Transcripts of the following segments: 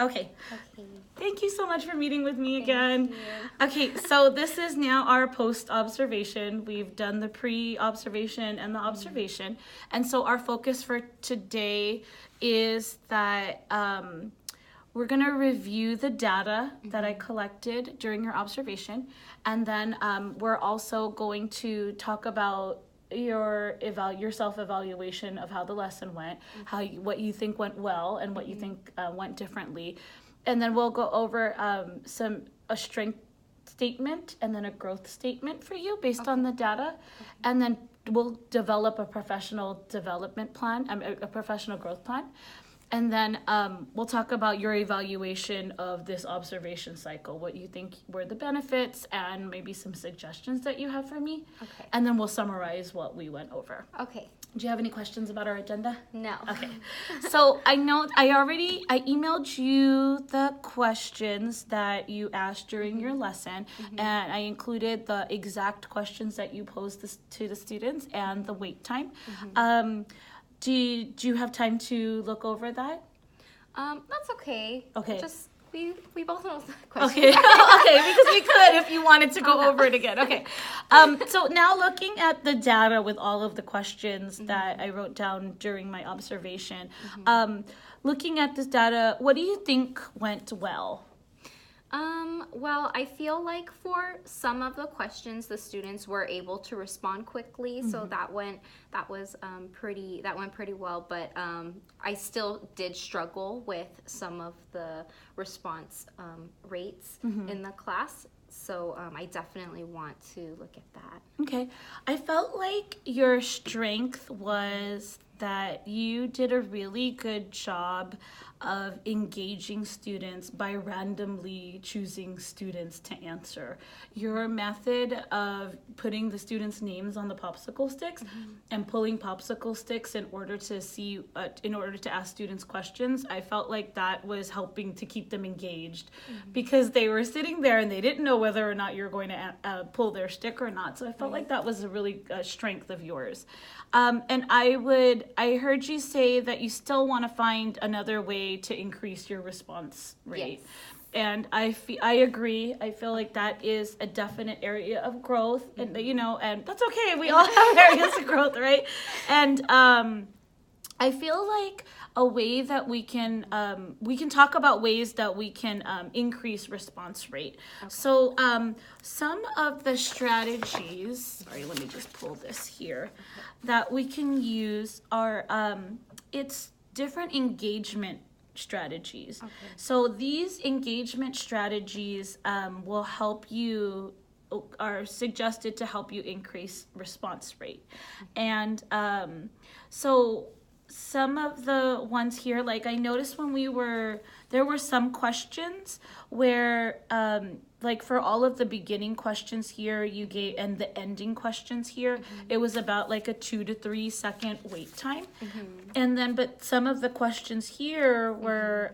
Okay. Okay. Thank you so much for meeting with me Thank again. you. Okay, so this is now our post-observation. We've done the pre-observation and the observation. And so our focus for today is that we're going to review the data that I collected during your observation. And then we're also going to talk about your self-evaluation of how the lesson went, what you think went well and what you think went differently. And then we'll go over a strength statement and then a growth statement for you based on the data. And then we'll develop a professional development plan, a professional growth plan. And then we'll talk about your evaluation of this observation cycle, what you think were the benefits, and maybe some suggestions that you have for me. Okay. And then we'll summarize what we went over. Okay. Do you have any questions about our agenda? No. Okay. So I know I emailed you the questions that you asked during your lesson, and I included the exact questions that you posed to the students and the wait time. Do you have time to look over that? That's okay. Okay. Just we both know the question. Okay, okay, because we could if you wanted to go over it again. Okay, so now looking at the data with all of the questions that I wrote down during my observation, looking at this data, what do you think went well? Well, I feel like for some of the questions, the students were able to respond quickly, so that went pretty well. But I still did struggle with some of the response rates in the class. So I definitely want to look at that. Okay, I felt like your strength was that you did a really good job of engaging students by randomly choosing students to answer. Your method of putting the students' names on the popsicle sticks and pulling popsicle sticks in order to ask students questions, I felt like that was helping to keep them engaged because they were sitting there and they didn't know whether or not you're going to pull their stick or not. So I felt like that was a really strength of yours. And I heard you say that you still want to find another way to increase your response rate. Yes. And I agree. I feel like that is a definite area of growth, and and that's okay. We all have areas of growth, right? And I feel like a way that we can talk about ways that we can increase response rate. Okay. So some of the strategies, sorry, let me just pull this here, that we can use are it's different engagement strategies. Okay. So these engagement strategies will help you, are suggested to help you increase response rate. And so some of the ones here, like I noticed there were some questions where like for all of the beginning questions here you gave and the ending questions here, it was about like a 2 to 3 second wait time. And then but some of the questions here were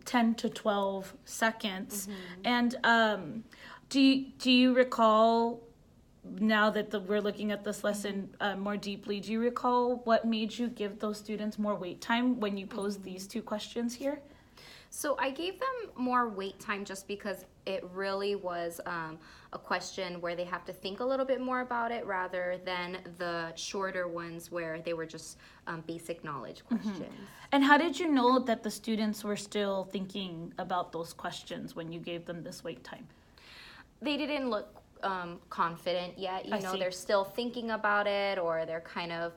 10 to 12 seconds. And do you recall, now that we're looking at this lesson more deeply, do you recall what made you give those students more wait time when you posed these two questions here? So I gave them more wait time just because it really was a question where they have to think a little bit more about it rather than the shorter ones where they were just basic knowledge questions. And how did you know that the students were still thinking about those questions when you gave them this wait time? They didn't look confident yet. I see. They're still thinking about it, or they're kind of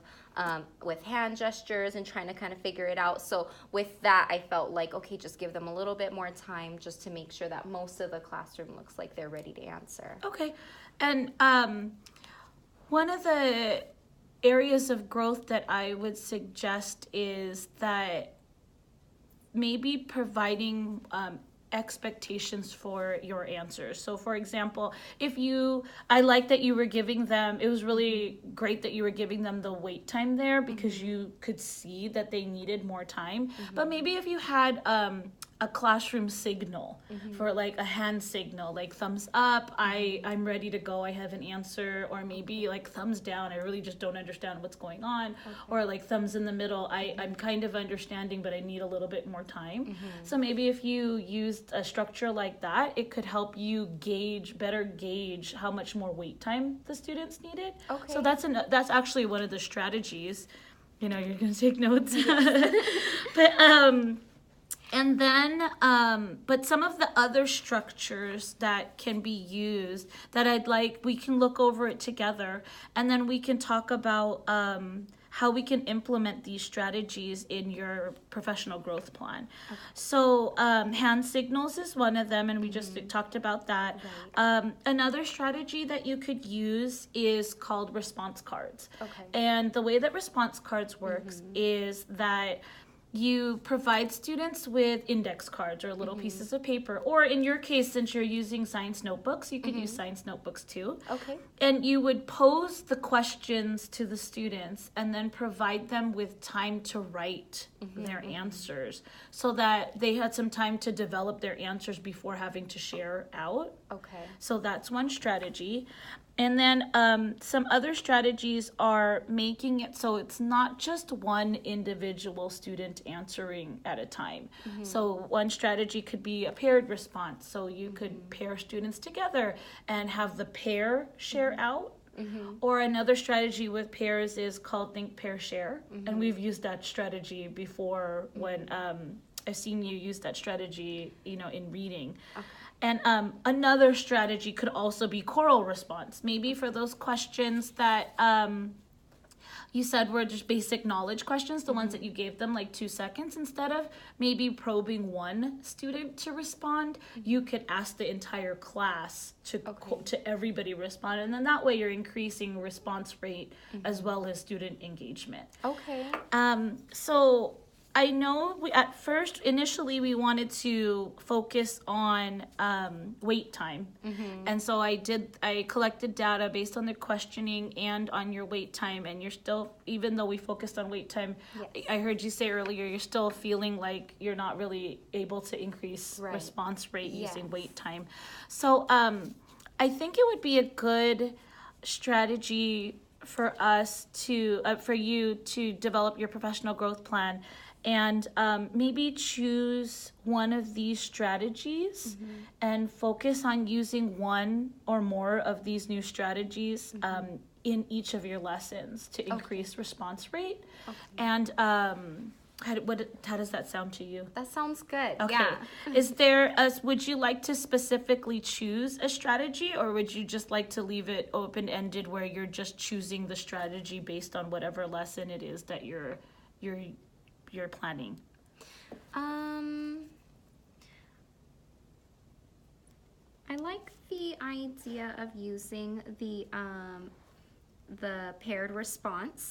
with hand gestures and trying to kind of figure it out. So with that, I felt like, okay, just give them a little bit more time just to make sure that most of the classroom looks like they're ready to answer. Okay. And one of the areas of growth that I would suggest is that maybe providing expectations for your answers. So for example, I like that you were giving them, it was really great that you were giving them the wait time there because you could see that they needed more time. But maybe if you had a classroom signal for like a hand signal, like thumbs up, I'm ready to go, I have an answer, or maybe like thumbs down, I really just don't understand what's going on, or like thumbs in the middle, I'm kind of understanding but I need a little bit more time. So maybe if you used a structure like that, it could help you better gauge how much more wait time the students needed. So that's actually one of the strategies. You're gonna take notes. But and then, but some of the other structures that can be used that we can look over it together, and then we can talk about how we can implement these strategies in your professional growth plan. So hand signals is one of them, and we just talked about that. Another strategy that you could use is called response cards. And the way that response cards works is that you provide students with index cards or little pieces of paper, or in your case, since you're using science notebooks, you could use science notebooks too. And you would pose the questions to the students and then provide them with time to write their answers, so that they had some time to develop their answers before having to share out. So that's one strategy. And then some other strategies are making it so it's not just one individual student answering at a time. So one strategy could be a paired response. So you could pair students together and have the pair share out. Or another strategy with pairs is called think, pair, share. And we've used that strategy before when I've seen you use that strategy, in reading. And another strategy could also be choral response. Maybe for those questions that you said were just basic knowledge questions, the ones that you gave them like 2 seconds, instead of maybe probing one student to respond, you could ask the entire class to everybody respond. And then that way you're increasing response rate as well as student engagement. So I know initially we wanted to focus on wait time. And so I collected data based on the questioning and on your wait time, and you're still, even though we focused on wait time, I heard you say earlier, you're still feeling like you're not really able to increase response rate using wait time. So I think it would be a good strategy for you to develop your professional growth plan, and maybe choose one of these strategies and focus on using one or more of these new strategies in each of your lessons to increase response rate. And how does that sound to you? That sounds good. Would you like to specifically choose a strategy, or would you just like to leave it open-ended where you're just choosing the strategy based on whatever lesson it is that you're planning? I like the idea of using the paired response.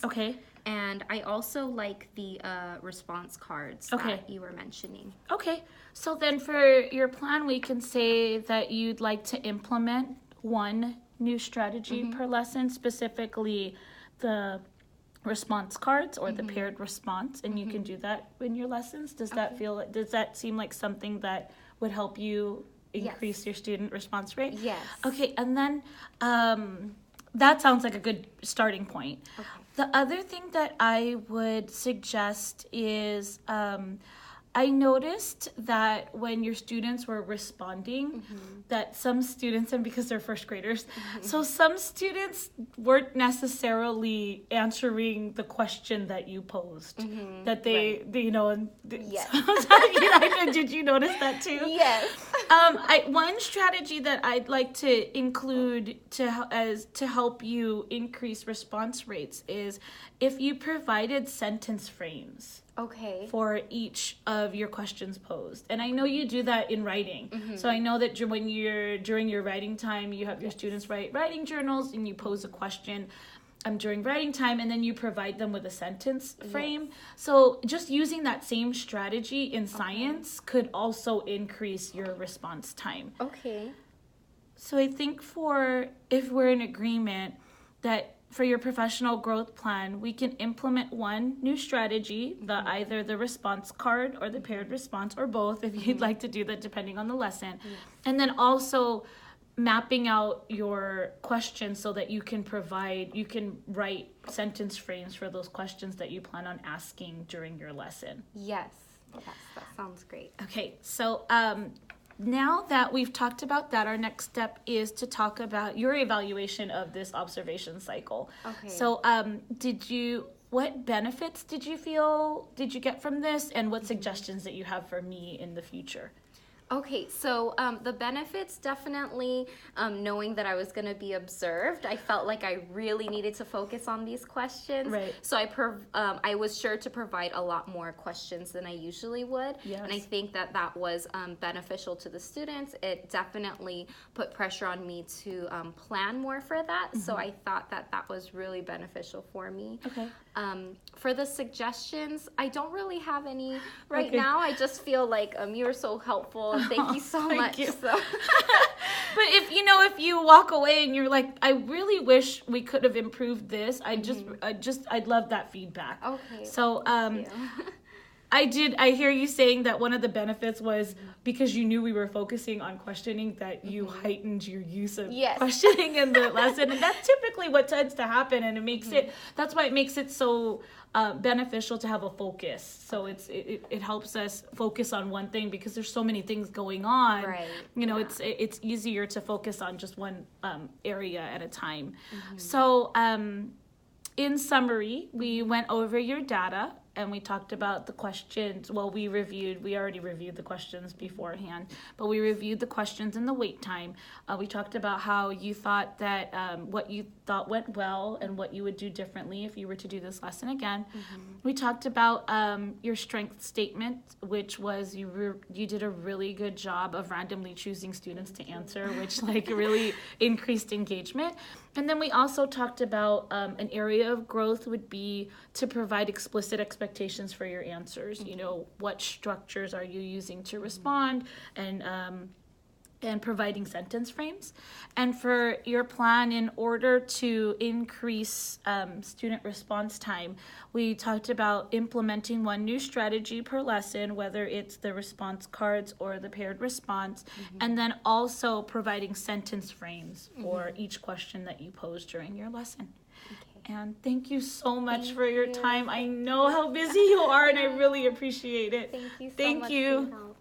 And I also like the response cards that you were mentioning. So then for your plan, we can say that you'd like to implement one new strategy per lesson, specifically the response cards or the paired response, and you can do that in your lessons. Does that seem like something that would help you increase your student response rate? And then that sounds like a good starting point. The other thing that I would suggest is I noticed that when your students were responding, that some students, and because they're first graders, so some students weren't necessarily answering the question that you posed. That they did you notice that too? One strategy that I'd like to include to help you increase response rates is if you provided sentence frames. For each of your questions posed. And I know you do that in writing. So I know that during your writing time, you have your students write writing journals and you pose a question during writing time, and then you provide them with a sentence frame. So just using that same strategy in science could also increase your response time. So I think if we're in agreement that for your professional growth plan, we can implement one new strategy, either the response card or the paired response, or both if you'd like to do that depending on the lesson. And then also mapping out your questions so that you can write sentence frames for those questions that you plan on asking during your lesson. Yes, that sounds great. Okay, so now that we've talked about that, our next step is to talk about your evaluation of this observation cycle. Okay. So what benefits did you get from this, and what suggestions that you have for me in the future? Okay, so the benefits, definitely knowing that I was going to be observed. I felt like I really needed to focus on these questions. Right. So I was sure to provide a lot more questions than I usually would. Yes. And I think that was beneficial to the students. It definitely put pressure on me to plan more for that. So I thought that was really beneficial for me. Okay. For the suggestions, I don't really have any right now. I just feel like you were so helpful. Thank you so much. You. So. But if you walk away and you're like, I really wish we could have improved this, I'd love that feedback. Okay. So Thank you. I hear you saying that one of the benefits was because you knew we were focusing on questioning, that you heightened your use of questioning in the lesson. And that's typically what tends to happen, and it makes that's why it makes it so beneficial to have a focus. So it helps us focus on one thing, because there's so many things going on. Right. It's easier to focus on just one area at a time. So in summary, we went over your data, and we talked about the questions. Well, we already reviewed the questions beforehand, but we reviewed the questions and the wait time. We talked about how you thought that, what you thought went well and what you would do differently if you were to do this lesson again. We talked about your strength statement, which was you did a really good job of randomly choosing students to answer, which really increased engagement. And then we also talked about an area of growth would be to provide explicit expectations for your answers. What structures are you using to respond, and providing sentence frames. And for your plan, in order to increase student response time, we talked about implementing one new strategy per lesson, whether it's the response cards or the paired response, and then also providing sentence frames for each question that you pose during your lesson. Okay. And thank you so much for your time. I know how busy you are, and I really appreciate it. Thank you so much Thank you. for your help.